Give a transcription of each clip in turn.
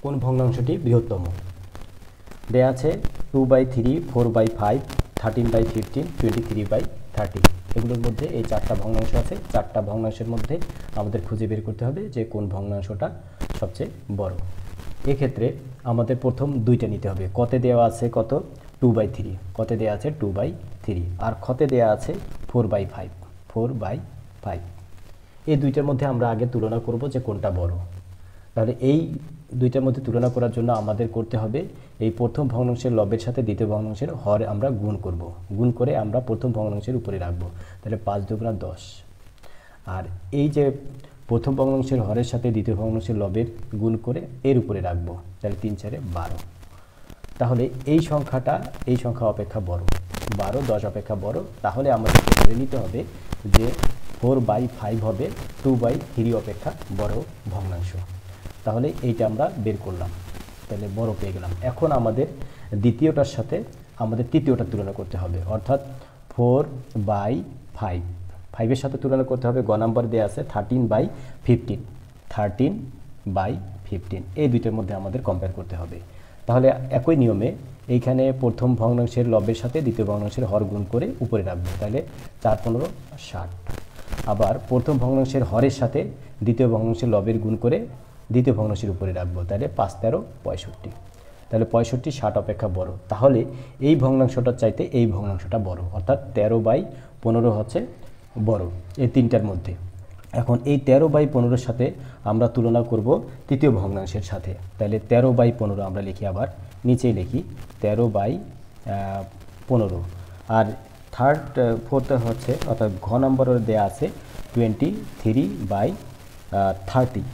কোন ভগ্নাংশটি বৃহত্তম? দেয়া আছে 2/3, 4/5, 13/15, 23/30। এগুলোর মধ্যে এই চারটা ভগ্নাংশ আছে। চারটা ভগ্নাংশের মধ্যে আমাদের খুঁজে বের করতে হবে যে কোন ভগ্নাংশটা সবচেয়ে বড়। এক্ষেত্রে আমাদের প্রথম দুইটা নিতে হবে। কতে দেওয়া আছে কত? 2/3। কতে দেওয়া আছে 2/3, আর খতে দেওয়া আছে 4/5। 4/5 এই দুইটার মধ্যে আমরা আগে তুলনা করব যে কোনটা বড়। তাহলে এই দুইটার মধ্যে তুলনা করার জন্য আমাদের করতে হবে এই প্রথম ভগ্নাংশের লবের সাথে দ্বিতীয় ভগ্নাংশের হর আমরা গুণ করব। গুণ করে আমরা প্রথম ভগ্নাংশের উপরে রাখবো। তাহলে 5 দুগুণা 10। আর এই যে প্রথম ভগ্নাংশের হরের সাথে দ্বিতীয় ভগ্নাংশের লবের গুণ করে এর উপরে রাখবো। তাহলে 3 4 12। তাহলে এই সংখ্যা অপেক্ষা বড়। 12 10 অপেক্ষা বড়। তাহলে আমাদেরকে ধরে নিতে হবে যে 4/5 হবে 2/3 অপেক্ষা বড় ভগ্নাংশ। তাহলে এইটা আমরা বের করলাম, তাহলে বড় পেয়ে গেলাম। এখন আমাদের দ্বিতীয়টার সাথে আমাদের তৃতীয়টা তুলনা করতে হবে, অর্থাৎ 4/5। 5-এর সাথে তুলনা করতে হবে। গ নাম্বার দেওয়া আছে 13/15। 13/15 এই দুইটার মধ্যে আমাদের কম্পেয়ার করতে হবে। তাহলে একই নিয়মে এইখানে প্রথম ভগ্নাংশের লবের সাথে দ্বিতীয় ভগ্নাংশের হর গুণ করে উপরে রাখবো। তাহলে 4 15 60। আবার প্রথম ভগ্নাংশের হরের সাথে দ্বিতীয় ভগ্নাংশের লবের গুণ করে দ্বিতীয় ভগ্নাংশের উপরে রাখবো। তাহলে 5 13 65। তাহলে 65 60 অপেক্ষা বড়। তাহলে এই ভগ্নাংশটার চাইতে এই ভগ্নাংশটা বড়, অর্থাৎ 13/15 হচ্ছে বড় এই তিনটার মধ্যে। এখন এই 13/15 সাথে আমরা তুলনা করব তৃতীয় ভগ্নাংশের সাথে। তাহলে 13/15 আমরা লিখি, আবার নিচেই লিখি 13/15। আর ফোর্থ হচ্ছে, অর্থাৎ ঘ নম্বরের দেয়া আছে 23/30।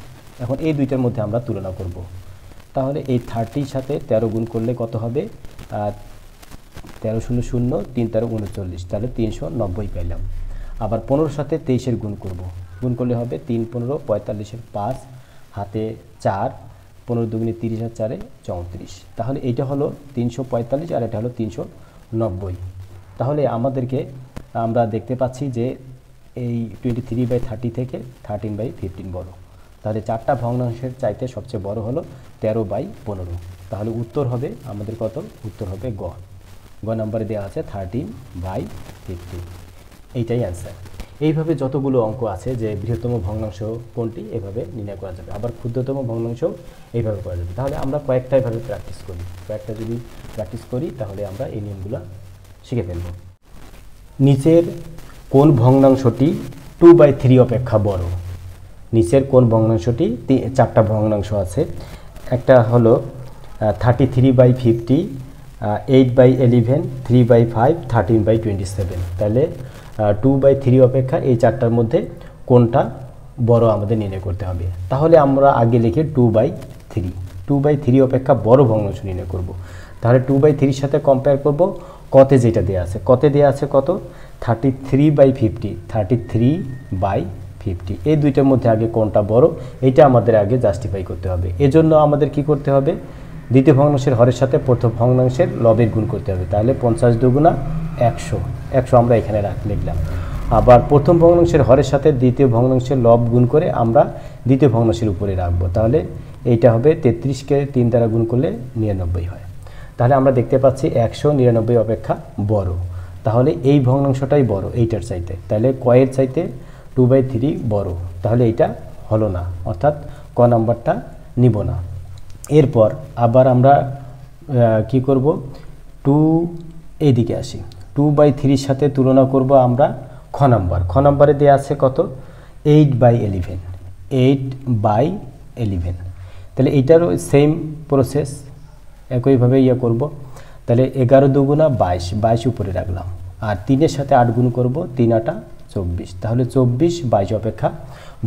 এখন এই দুইটার মধ্যে আমরা তুলনা করব। তাহলে এই 30 সাথে 13 গুণ করলে কত হবে? 13 0 0 3 13 39। তাহলে 390 পেলাম। আবার 15 সাথে 23-এর গুণ করব। গুণ করলে হবে 3 15 45-এর 5 হাতে 4, 15 দুগুণে 30 আর 4 34। তাহলে এইটা হলো 345 আর এটা হলো 390। তাহলে আমরা দেখতে পাচ্ছি যে এই 23/30 থেকে 13/15 বড়। তাহলে চারটা ভগ্নাংশের চাইতে সবচেয়ে বড় হলো 13/15। তাহলে উত্তর হবে আমাদের কত? উত্তর হবে গ নম্বরে দেওয়া আছে 13/15। এইটাই অ্যান্সার। এইভাবে যতগুলো অঙ্ক আছে যে বৃহত্তম ভগ্নাংশ কোনটি এভাবে নির্ণয় করা যাবে, আবার ক্ষুদ্রতম ভগ্নাংশ এইভাবে করা যাবে। তাহলে আমরা কয়েকটা এভাবে প্র্যাকটিস করি তাহলে আমরা এই নিয়মগুলো শিখে ফেলব। নিচের কোন ভগ্নাংশটি 2/3 অপেক্ষা বড়? নিচের কোন ভগ্নাংশটি, চারটা ভগ্নাংশ আছে। একটা হলো 33/50, 8/11, 3/5, 13/27। তাহলে 2/3 অপেক্ষা এই চারটার মধ্যে কোনটা বড় আমাদের নির্ণয় করতে হবে। তাহলে আমরা আগে লিখি 2/3। 2/3 অপেক্ষা বড় ভগ্নাংশ নির্ণয় করব। তাহলে 2/3-এর সাথে কম্পেয়ার করব কতে যেটা দেওয়া আছে। কতে দেওয়া আছে কত? 33/50। 33/50 এই দুইটার মধ্যে আগে কোনটা বড় এটা আমাদের আগে জাস্টিফাই করতে হবে। এজন্য আমাদের কি করতে হবে? দ্বিতীয় ভগ্নাংশের হরের সাথে প্রথম ভগ্নাংশের লবের গুণ করতে হবে। তাহলে 50 দুগুণা 100। 100 আমরা এখানে লিখলাম। আবার প্রথম ভগ্নাংশের হরের সাথে দ্বিতীয় ভগ্নাংশের লব গুণ করে আমরা দ্বিতীয় ভগ্নাংশের উপরে রাখবো। তাহলে এইটা হবে 33-কে 3 দ্বারা গুণ করলে 99 হয়। তাহলে আমরা দেখতে পাচ্ছি 199 অপেক্ষা বড়। তাহলে এই ভগ্নাংশটাই বড় এইটার চাইতে। তাহলে কয়ের চাইতে 2/3 বড়। তাহলে এইটা হলো না, অর্থাৎ ক নাম্বারটা নিব না। এরপর আবার আমরা কি করব? এইদিকে আসি। 2/3-এর সাথে তুলনা করব আমরা খ নাম্বারে দেওয়া আছে কত? 8/11। 8/11। তাহলে এইটারও সেম প্রসেস, একইভাবে করব। তাহলে 11 দুগুণা 22। 22 উপরে রাখলাম। আর 3-এর সাথে 8 গুণ করব। 3 8 24। তাহলে 24 22 অপেক্ষা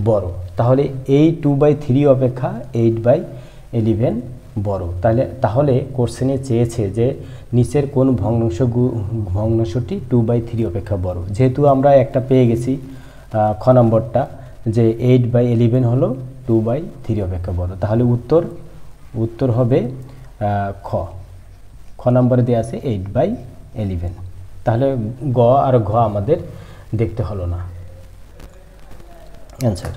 বড়। তাহলে এই 2/3 অপেক্ষা 8/11 বড়। তাহলে কোশ্চেনে চেয়েছে যে নিচের কোন ভগ্নাংশটি 2/3 অপেক্ষা বড়। যেহেতু আমরা একটা পেয়ে গেছি খ নম্বরটা যে 8/11 হলো 2/3 অপেক্ষা বড়। তাহলে উত্তর হবে খ নম্বরে দেওয়া আছে 8/11। তাহলে গ আর ঘ আমাদের দেখতে হলো না। অ্যান্সার।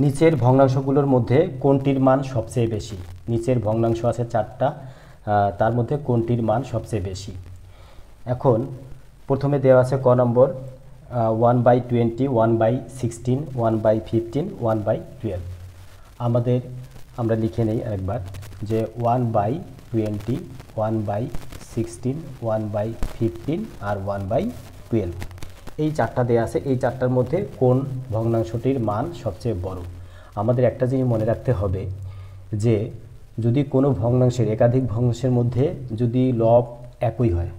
নিচের ভগ্নাংশগুলোর মধ্যে কোনটির মান সবচেয়ে বেশি? নিচের ভগ্নাংশ আছে 4টা, তার মধ্যে কোনটির মান সবচেয়ে বেশি? এখন প্রথমে দেওয়া আছে ক নম্বর 1/20, 1/16, 1/15, 1/12। আমরা লিখে নেই একবার যে 1/20, 1/16, 1/15 আর 1/12। এই 4টা দেওয়া আছে, এই 4টার মধ্যে কোন ভগ্নাংশটির মান সবচেয়ে বড়? আমাদের একটা জিনিস মনে রাখতে হবে যে যদি কোনো ভগ্নাংশের একাধিক ভগ্নাংশের মধ্যে যদি লব একই হয়,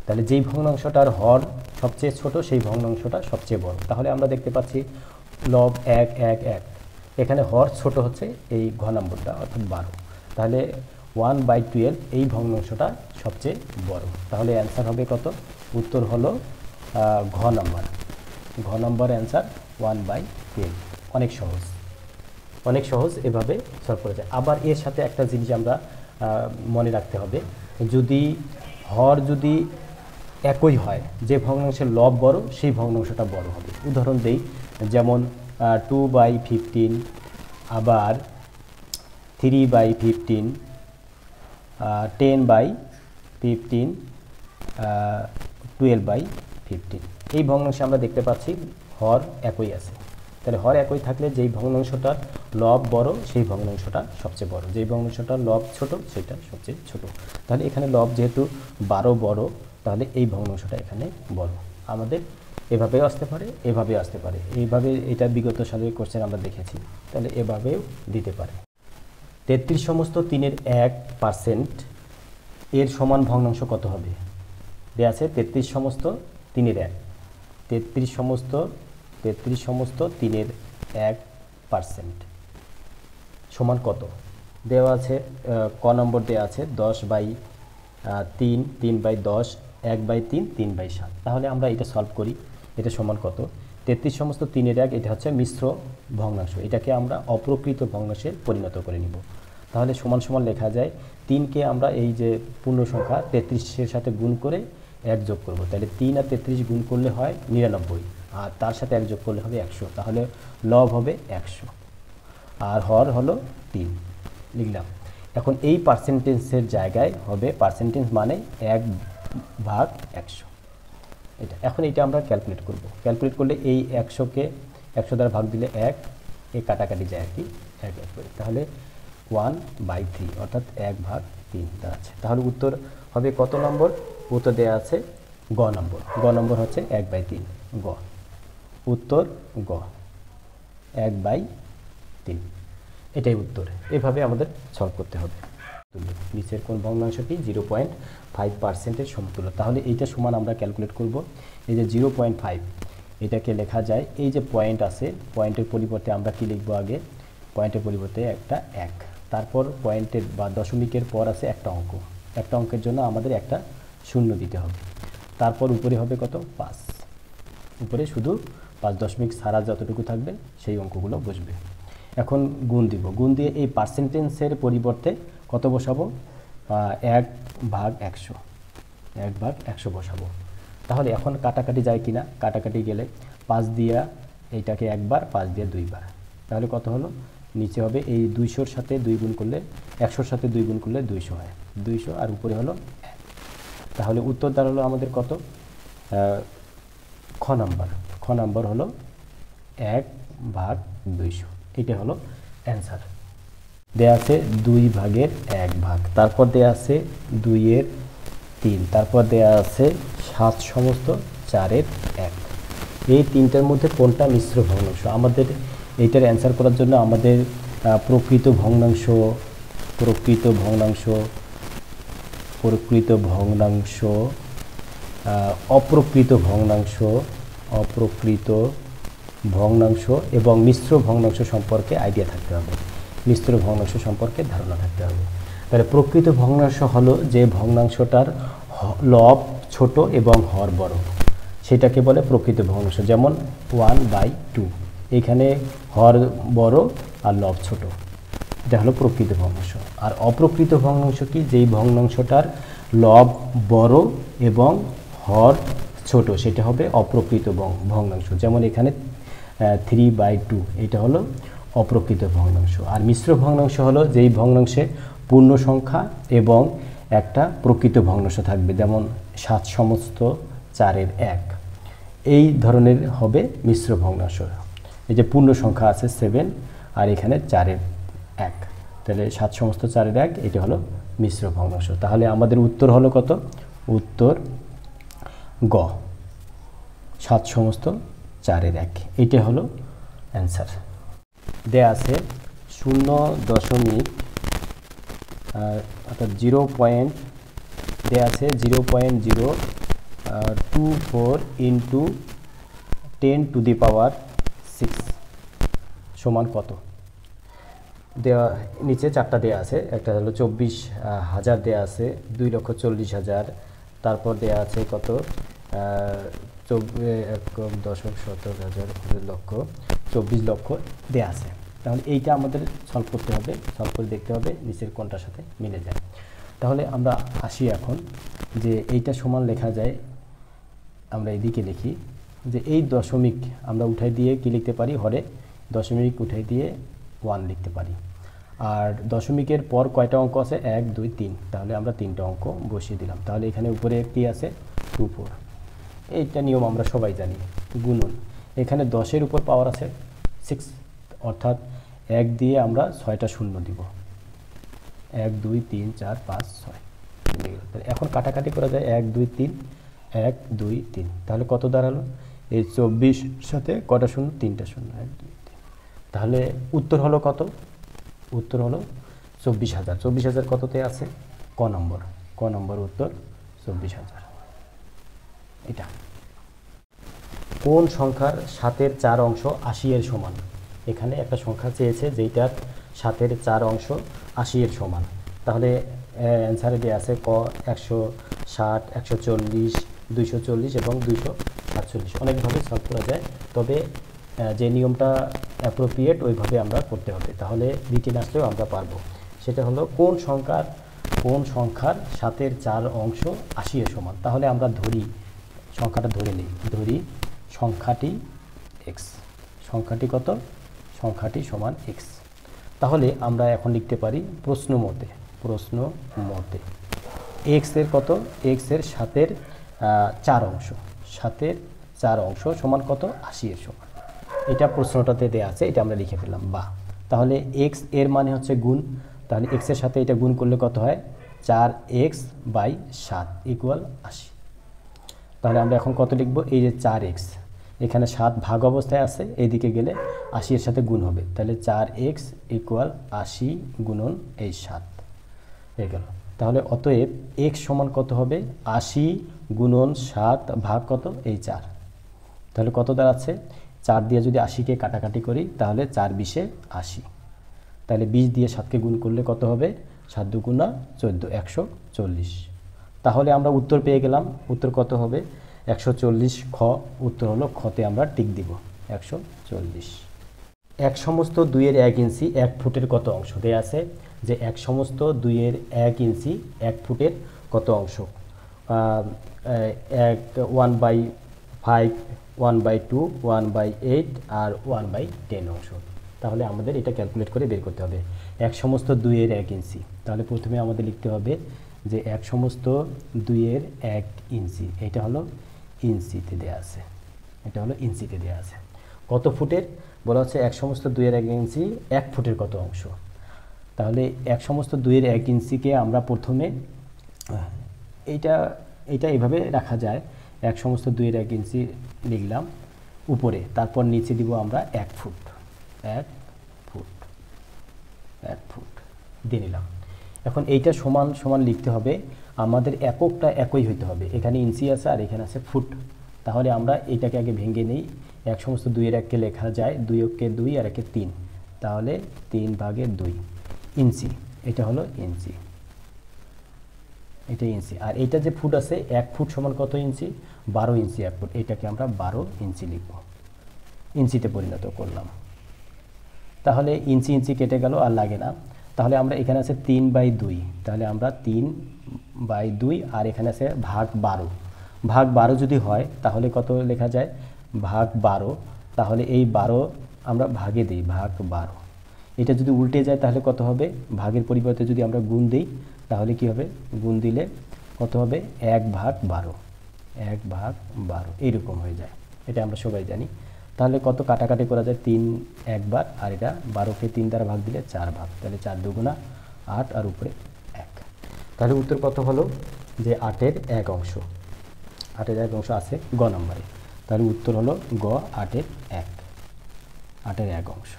তাহলে যেই ভগ্নাংশটার হর সবচেয়ে ছোট সেই ভগ্নাংশটা সবচেয়ে বড়। তাহলে আমরা দেখতে পাচ্ছি লব 1, 1, 1, এখানে হর ছোট হচ্ছে এই ঘ নম্বরটা অর্থাৎ 12। তাহলে 1/12 এই ভগ্নাংশটা সবচেয়ে বড়। তাহলে অ্যান্সার হবে কত? উত্তর হলো ঘ নম্বর অ্যান্সার 1/12। অনেক সহজ, এভাবে সলভ করা যায়। আবার এর সাথে একটা জিনিস আমরা মনে রাখতে হবে, যদি হর যদি একই হয়, যে ভগ্নাংশের লব বড় সেই ভগ্নাংশটা বড় হবে। উদাহরণ দেই, যেমন 2/15, আবার 3/15, 10/15, 12/15। এই ভগ্নাংশে আমরা দেখতে পাচ্ছি হর একই আছে। তাহলে হর একই থাকলে যেই ভগ্নাংশটার লব বড় সেই ভগ্নাংশটা সবচেয়ে বড়, যেই ভগ্নাংশটার লব ছোট সেটা সবচেয়ে ছোট। তাহলে এখানে লব যেহেতু 12 বড়, তাহলে এই ভগ্নাংশটা এখানে বড়। আমাদের এভাবেও আসতে পারে, এভাবেও আসতে পারে। এইভাবে এটা বিগত সালের কোশ্চেন আমরা দেখেছি, তাহলে এভাবেও দিতে পারে। 33 সমস্ত 3-এর 1% এর সমান ভগ্নাংশ কত হবে? দেওয়া আছে 33 সমস্ত 3-এর 1, 33 সমস্ত 3-এর 1% সমান কত? দেওয়া আছে ক নম্বর দেওয়া আছে 10/3, 3/10, 1/3, 3/7। তাহলে আমরা এটা সলভ করি। এটা সমান কত? 33 সমস্ত 3-এর 1, এটা হচ্ছে মিশ্র ভগ্নাংশ, এটাকে আমরা অপ্রকৃত ভগ্নাংশে পরিণত করে নিব। তাহলে সমান সমান লেখা যায় 3কে আমরা এই যে পূর্ণ সংখ্যা 33-এর সাথে গুণ করে 1 যোগ করব। তাহলে 3 আর 33 গুণ করলে হয় 99, আর তার সাথে 1 যোগ করলে হবে 100। তাহলে লব হবে 100 আর হর হলো 3, লিখলাম। এখন এই পার্সেন্টেজের জায়গায় হবে পার্সেন্টেজ মানে 1/100। এখন এটা আমরা ক্যালকুলেট করব। ক্যালকুলেট করলে এই 100কে 100 দ্বারা ভাগ দিলে 1, এই কাটাকাটি যায় আর কি, 1 করে। তাহলে 1/3 অর্থাৎ 1/3 দাঁড়াচ্ছে। তাহলে উত্তর হবে কত নম্বর? উত্তর দেওয়া আছে গ নম্বর। গ নম্বর হচ্ছে 1/3। গ উত্তর, গ 1/3, এটাই উত্তর। এভাবে আমাদের সলভ করতে হবে। নিচের কোন ভগ্নাংশটি 0.5%-এর সমতুল্য? তাহলে এইটা সমান আমরা ক্যালকুলেট করব। এই যে 0.5, এটাকে লেখা যায়, এই যে পয়েন্ট আছে, পয়েন্টের পরিবর্তে আমরা কি লিখব? আগে পয়েন্টের পরিবর্তে একটা 1, তারপর পয়েন্টের বা দশমিকের পর আছে একটা অঙ্ক, একটা অঙ্কের জন্য আমাদের একটা শূন্য দিতে হবে। তারপর উপরে হবে কত? 5, উপরে শুধু 5 দশমিক ছাড়া যতটুকু থাকবে সেই অঙ্কগুলো বসবে। এখন গুণ দিব, গুণ দিয়ে এই পার্সেন্টেজের পরিবর্তে কত বসাবো? 1/100, 1/100 বসাবো। তাহলে এখন কাটাকাটি যায় কিনা? কাটাকাটি গেলে 5 দিয়া এইটাকে একবার, 5 দিয়ে 2 বার, তাহলে কত হলো? নিচে হবে এই 200-র সাথে 2 গুণ করলে, 100-র সাথে 2 গুণ করলে 200 হয়, 200, আর উপরে হলো 1। তাহলে উত্তর দাঁড়ালো আমাদের কত? খ নাম্বার হলো 1/200। এটা হলো অ্যান্সার। দেয়া আছে 2/1, তারপর দেয়া আছে 2/3, তারপর দেয়া আছে 7 সমস্ত 4-এর 1। এই তিনটার মধ্যে কোনটা মিশ্র ভগ্নাংশ? আমাদের এইটার অ্যান্সার করার জন্য আমাদের প্রকৃত ভগ্নাংশ, অপ্রকৃত ভগ্নাংশ এবং মিশ্র ভগ্নাংশ সম্পর্কে আইডিয়া থাকতে হবে, মিশ্র ভগ্নাংশ সম্পর্কে ধারণা থাকতে হবে। তাহলে প্রকৃত ভগ্নাংশ হলো যে ভগ্নাংশটার লব ছোট এবং হর বড়, সেটাকে বলে প্রকৃত ভগ্নাংশ। যেমন 1/2, এখানে হর বড় আর লব ছোট, এটা হলো প্রকৃত ভগ্নাংশ। আর অপ্রকৃত ভগ্নাংশ কি? যেই ভগ্নাংশটার লব বড় এবং হর ছোট, সেটা হবে অপ্রকৃত ভগ্নাংশ। যেমন এখানে 3/2, এটা হলো অপ্রকৃত ভগ্নাংশ। আর মিশ্র ভগ্নাংশ হলো যেই ভগ্নাংশে পূর্ণ সংখ্যা এবং একটা প্রকৃত ভগ্নাংশ থাকবে, যেমন 7 সমস্ত 4-এর 1, এই ধরনের হবে মিশ্র ভগ্নাংশ। এই যে পূর্ণ সংখ্যা আছে 7 আর এখানে 4-এর 1, তাহলে 7 সমস্ত 4-এর 1, এটা হলো মিশ্র ভগ্নাংশ। তাহলে আমাদের উত্তর হলো কত? উত্তর গ, 7 সমস্ত 4-এর 1, এটা হলো অ্যান্সার। দেয়া আছে 0.0 অর্থাৎ 0 পয়েন্ট দেয়া আছে 0.024 ইন্টু 10⁶ সমান কত? দেওয়া নিচে 4টা দেয়া আছে, একটা হলো 24,000 দেয়া আছে, 2,40,000, তারপর দেয়া আছে কত 1,17,000 লক্ষ, 24 লক্ষ দেয়া আছে। তাহলে এইটা আমাদের সলভ করতে হবে, সলভ করে দেখতে হবে নিচের কোনটার সাথে মিলে যায়। তাহলে আমরা আসি এখন যে এইটা সমান লেখা যায়, আমরা এদিকে লিখি যে এই দশমিক আমরা উঠাই দিয়ে কি লিখতে পারি, হরে দশমিক উঠাই দিয়ে 1 লিখতে পারি। আর দশমিকের পর কয়টা অঙ্ক আছে? 1, 2, 3, তাহলে আমরা 3টা অঙ্ক বসিয়ে দিলাম। তাহলে এখানে উপরে কি আছে? 24, এইটা নিয়ম আমরা সবাই জানি, গুণন। এখানে 10-এর উপর পাওয়ার আছে 6, অর্থাৎ 1 দিয়ে আমরা 6টা শূন্য দিব, 1, 2, 3, 4, 5, 6 এখন কাটাকাটি করা যায়, 1, 2, 3, 1, 2, 3, তাহলে কত দাঁড়ালো? এই 24 সাথে কটা শূন্য? 3টা শূন্য, 1, 2, 3, তাহলে উত্তর হলো কত? উত্তর হলো 24,000। 24,000 কততে আছে? ক নম্বর, ক নম্বর উত্তর 24,000। এটা কোন সংখ্যার 7-এর 4 অংশ 80 এর সমান? এখানে একটা সংখ্যা চেয়েছে যেটার 7-এর 4 অংশ 80 এর সমান। তাহলে অ্যান্সারে দেওয়া আছে ক 160, 140, 240 এবং 247, অনেকভাবে সলভ করা যায়, তবে যে নিয়মটা অ্যাপ্রোপ্রিয়েট ওইভাবে আমরা করতে হবে, তাহলে রিটেন আসলেও আমরা পারবো। সেটা হলো কোন সংখ্যার 7-এর 4 অংশ 80 এর সমান? তাহলে আমরা ধরি সংখ্যাটা, ধরে নিই, ধরি সংখ্যাটি x, সংখ্যাটি কত? সংখ্যাটি সমান x। তাহলে আমরা এখন লিখতে পারি প্রশ্ন মতে x এর কত? x এর 7-এর 4 অংশ, 7-এর 4 অংশ সমান কত? 80 এর সমান। এটা প্রশ্নটাতে দেওয়া আছে, এটা আমরা লিখে ফেললাম বা। তাহলে x এর মানে হচ্ছে গুণ, তাহলে x এর সাথে এটা গুণ করলে কত হয়? 4x/7 = 80। তাহলে আমরা এখন কত লিখব? এই যে 4x, এখানে 7 ভাগ অবস্থায় আছে, এইদিকে গেলে 80 এর সাথে গুণ হবে, তাহলে 4x = 80 গুণন এই 7 হয়ে গেল। তাহলে অতএব x সমান কত হবে? 80 গুণন 7 ভাগ কত? এই 4, তাহলে কত দাঁড়াচ্ছে? 4 দিয়ে যদি 80-কে কাটাকাটি করি তাহলে 4 × 20 = 80, তাহলে 20 দিয়ে 7-কে গুণ করলে কত হবে? 7 × 2 = 14, 140। তাহলে আমরা উত্তর পেয়ে গেলাম। উত্তর কত হবে? 140 খ। উত্তর হলো খতে আমরা টিক দিব, 140। 1 সমস্ত 2-এর 1 ইঞ্চি 1 ফুটের কত অংশ? দেয়া আছে যে 1 সমস্ত 2-এর 1 ইঞ্চি 1 ফুটের কত অংশ? 1/5, 1/2, 1/8 আর 1/10 অংশ। তাহলে আমাদের এটা ক্যালকুলেট করে বের করতে হবে। 1 সমস্ত 2-এর 1 ইঞ্চি, তাহলে প্রথমে আমাদের লিখতে হবে যে 1 সমস্ত 2-এর 1 ইঞ্চি, এটা হলো ইঞ্চিতে দেয়া আছে, এটা হলো ইঞ্চিতে দেয়া আছে। কত ফুটের? বলা হচ্ছে 1 সমস্ত 2-এর 1 ইঞ্চি 1 ফুটের কত অংশ? তাহলে 1 সমস্ত 2-এর 1 ইঞ্চিকে আমরা প্রথমে এইটা এইভাবে রাখা যায়, 1 সমস্ত 2-এর 1 ইঞ্চি লিখলাম উপরে, তারপর নিচে দিব আমরা 1 ফুট, 1 ফুট, 1 ফুট দিয়ে নিলাম। এখন এইটা সমান সমান লিখতে হবে, আমাদের এককটা একই হইতে হবে, এখানে ইঞ্চি আছে আর এখানে আছে ফুট। তাহলে আমরা এটাকে আগে ভেঙে নিই, 1 সমস্ত 2-এর 1-কে লেখা যায় 2 × 2 আর 1 × 3, তাহলে 3/2 ইঞ্চি, এটা হলো ইঞ্চি, এটা ইঞ্চি। আর এটা যে ফুট আছে, 1 ফুট সমান কত ইঞ্চি? 12 ইঞ্চি 1 ফুট, এটাকে আমরা 12 ইঞ্চি লিখব, ইঞ্চিতে পরিণত করলাম। তাহলে ইঞ্চি ইঞ্চি কেটে গেল, আর লাগে না। তাহলে আমরা এখানে আছে 3/2, তাহলে আমরা 3/2, আর এখানে আছে ভাগ 12। ভাগ 12 যদি হয় তাহলে কত লেখা যায়? ভাগ 12, তাহলে এই 12 আমরা ভাগে দিই, ভাগ 12। এটা যদি উল্টে যায় তাহলে কত হবে? ভাগের পরিবর্তে যদি আমরা গুণ দিই তাহলে কি হবে? গুণ দিলে কত হবে? 1/12, 1/12 এইরকম হয়ে যায়। এটা আমরা সবাই জানি। তাহলে কত কাটাকাটি করা যায়? 3 একবার, আর এটা 12কে 3 দ্বারা ভাগ দিলে 4 ভাগ, তাহলে 4 দুগুণা 8 আর উপরে 1। তাহলে উত্তর কত হলো? যে 8-এর 1 অংশ, 8-এর 1 অংশ আছে গ নম্বরে। তাহলে উত্তর হলো গ, 8-এর 1, 8-এর 1 অংশ।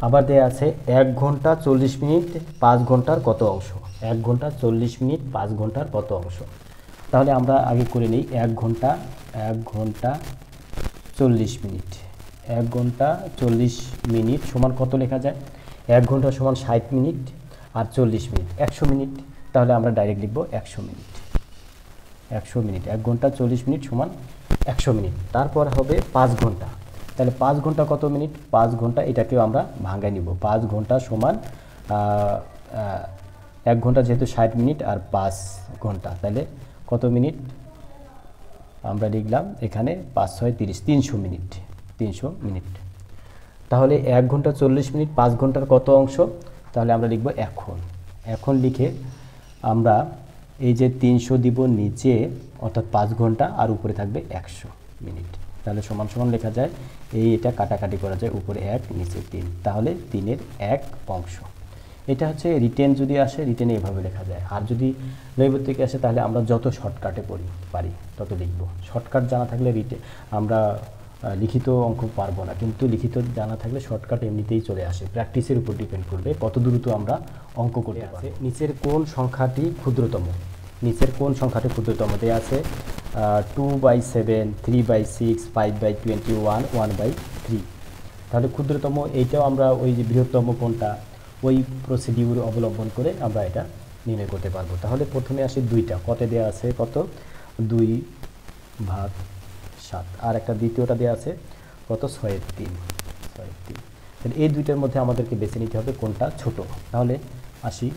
আবার দেয়া আছে 1 ঘন্টা 40 মিনিট 5 ঘন্টার কত অংশ? 1 ঘন্টা 40 মিনিট 5 ঘন্টার কত অংশ? তাহলে আমরা আগে করে নিই 1 ঘন্টা 40 মিনিট, 1 ঘন্টা 40 মিনিট সমান কত লেখা যায়? 1 ঘন্টা সমান 60 মিনিট আর 40 মিনিট 100 মিনিট। তাহলে আমরা ডাইরেক্ট লিখব 100 মিনিট, 100 মিনিট। 1 ঘন্টা 40 মিনিট সমান 100 মিনিট। তারপর হবে 5 ঘন্টা। তাহলে 5 ঘন্টা কত মিনিট? 5 ঘন্টা এটাকেও আমরা ভাঙায় নিব। 5 ঘন্টা সমান 1 ঘন্টা যেহেতু 60 মিনিট আর 5 ঘন্টা, তাহলে কত মিনিট? আমরা লিখলাম এখানে 5 6 30, 300 মিনিট, 300 মিনিট। তাহলে 1 ঘন্টা 40 মিনিট 5 ঘন্টার কত অংশ? তাহলে আমরা লিখব এখন লিখে আমরা এই যে 300 দিব নিচে, অর্থাৎ 5 ঘন্টা, আর উপরে থাকবে 100 মিনিট। তাহলে সমান সমান লেখা যায়, এটা কাটাকাটি করা যায়, উপরে 1 নিচে 3, তাহলে 3-এর 1 অংশ। এটা হচ্ছে রিটেন যদি আসে, রিটেনে এভাবে লেখা যায়। আর যদি নৈবত্তিকে আসে তাহলে আমরা যত শর্টকাটে পারি তত লিখব। শর্টকাট জানা থাকলে আমরা লিখিত অঙ্ক পারবো না, কিন্তু লিখিত জানা থাকলে শর্টকাট এমনিতেই চলে আসে। প্র্যাকটিসের উপর ডিপেন্ড করবে কত দ্রুত আমরা অঙ্ক করতে পারি। নিচের কোন সংখ্যাটি ক্ষুদ্রতম? নিচের কোন সংখ্যাটি ক্ষুদ্রতম? দেয়া আছে 2/7, 3/6, 5/21, 1/3। তাহলে ক্ষুদ্রতম এইটাও আমরা ওই যে বৃহত্তম কোনটা, ওই প্রসিডিউর অবলম্বন করে আমরা এটা নির্ণয় করতে পারবো। তাহলে প্রথমে আসে 2টা, কতে দেওয়া আছে? কত? 2/7। আর একটা দ্বিতীয়টা দেওয়া আছে কত? 6/3। তাহলে এই দুইটার মধ্যে আমাদেরকে বেছে নিতে হবে কোনটা ছোট। তাহলে আসি,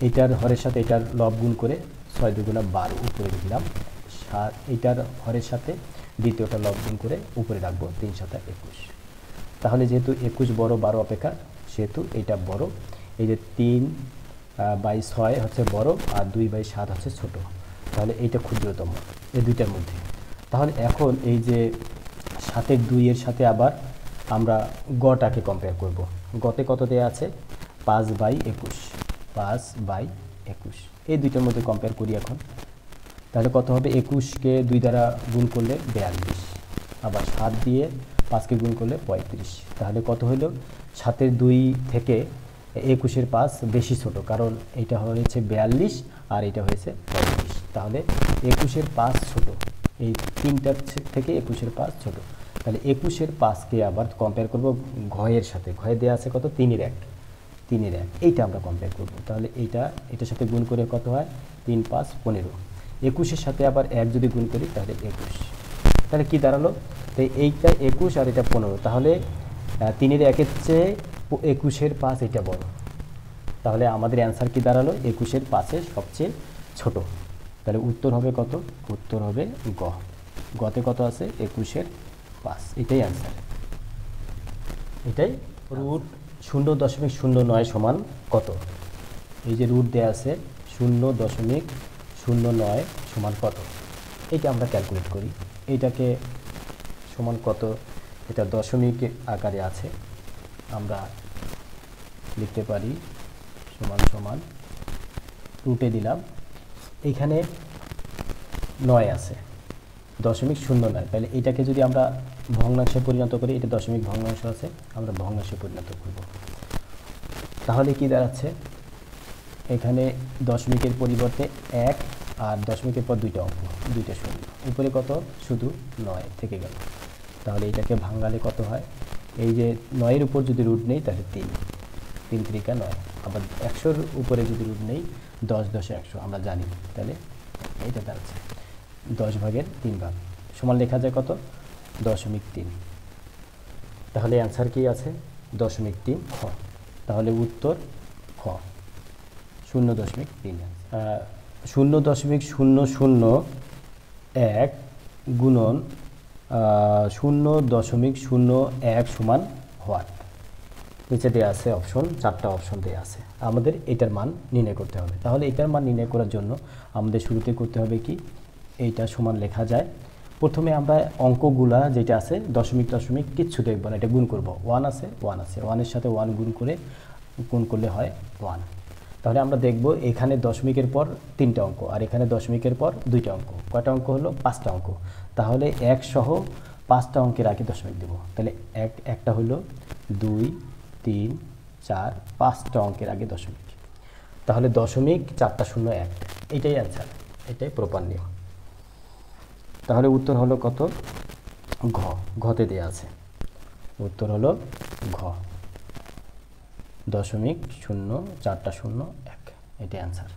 এটার হরের সাথে এটার লব গুণ করে 6 দুগুণা 12 উপরে লিখলাম, এইটার হরের সাথে দ্বিতীয়টা লব গুণ করে উপরে রাখবো 3 7 21। তাহলে যেহেতু 21 বড় 12 অপেক্ষা, সেহেতু এটা বড়। এই যে 3/6 হচ্ছে বড় আর 2/7 হচ্ছে ছোট। তাহলে এইটা ক্ষুদ্রতম এই দুইটার মধ্যে। তাহলে এখন এই যে 7-এর 2-এর সাথে আবার আমরা গটাকে কম্পেয়ার করব। গতে কত দেওয়া আছে? 5/21, 5/21। এই দুইটার মধ্যে কম্পেয়ার করি এখন। তাহলে কত হবে? 21কে 2 দ্বারা গুণ করলে 42, আবার 7 দিয়ে 5কে গুণ করলে 35। তাহলে কত হলো? 7-এর 2 থেকে 21-এর 5 বেশি ছোট, কারণ এটা হয়েছে 42 আর এটা হয়েছে 35। তাহলে 21-এর 5 ছোট, এই তিনটার থেকে 21-এর 5 ছোট। তাহলে 21-এর 5কে আবার কম্পেয়ার করব ঘয়ের সাথে। ঘয়ে দেওয়া আছে কত? 3-এর 1, 3-এর 1, এইটা আমরা কম্পেয়ার করব। তাহলে এটার সাথে গুণ করে কত হয়? 3 5 15। 21-এর সাথে আবার 1 যদি গুণ করি তাহলে 21। তাহলে কি দাঁড়ালো? তো এইটা 21 আর এটা 15। তাহলে 3-এর 1-এর চেয়ে 21-এর 5 এটা বড়। তাহলে আমাদের অ্যান্সার কি দাঁড়ালো? 21-এর 5-এর সবচেয়ে ছোট। তাহলে উত্তর হবে কত? উত্তর হবে গ। গতে কত আছে? 21-এর 5। এটাই অ্যান্সার। এটাই রুট 0.09 সমান কত? এই যে রুট দেওয়া আছে 0.09 সমান কত? এটা আমরা ক্যালকুলেট করি। এইটাকে সমান কত? এটা দশমিক আকারে আছে, আমরা লিখতে পারি সমান রুটে দিলাম, এইখানে 9 আছে, 0.09। তাহলে এটাকে যদি আমরা ভগ্নাংশে পরিণত করি, এটা দশমিক ভগ্নাংশ আছে, আমরা ভগ্নাংশে পরিণত করব। তাহলে কি দাঁড়াচ্ছে? এখানে দশমিকের পরিবর্তে 1 আর দশমিকের পর 2টা অঙ্ক, 2টা শূন্য, উপরে কত? শুধু 9 থেকে গেল। তাহলে এটাকে ভাঙালে কত হয়? এই যে 9-এর উপর যদি রুট নেই তাহলে 3 3 9। আবার 100-র উপরে যদি রুট নেই 10 10 100 আমরা জানি। তাহলে এইটা দাঁড়াচ্ছে 10/3 ভাগ সমান লেখা যায় কত? 0.3। তাহলে অ্যান্সার কি আছে? 0.3 খ। তাহলে উত্তর খ, 0.3। 0.001 গুণন 0.01 সমান হোয়াট। নিচে দেওয়া আছে অপশন, 4টা অপশন দেওয়া আছে, আমাদের এটার মান নির্ণয় করতে হবে। তাহলে এটার মান নির্ণয় করার জন্য আমাদের শুরুতে করতে হবে কি, এইটা সমান লেখা যায়। প্রথমে আমরা অঙ্কগুলা যেটা আছে দশমিক কিচ্ছু দেখব না, এটা গুণ করব। 1 আছে 1 এর সাথে 1 গুণ করলে হয় 1। তাহলে আমরা দেখব এখানে দশমিকের পর 3টা অঙ্ক, আর এখানে দশমিকের পর 2টা অঙ্ক। কয়টা অঙ্ক হলো? 5টা অঙ্ক। তাহলে 1 সহ 5টা অঙ্কের আগে দশমিক দেব। তাহলে একটা হলো 2 3 4 5টা অঙ্কের আগে দশমিক। তাহলে দশমিক 4টা 0 1, এটাই অ্যান্সার, এটাই প্রপার নিয়ম। তাহলে উত্তর হলো কত? ঘতে দেওয়া আছে, উত্তর হলো ঘ, 0.0401, এটাই অ্যান্সার।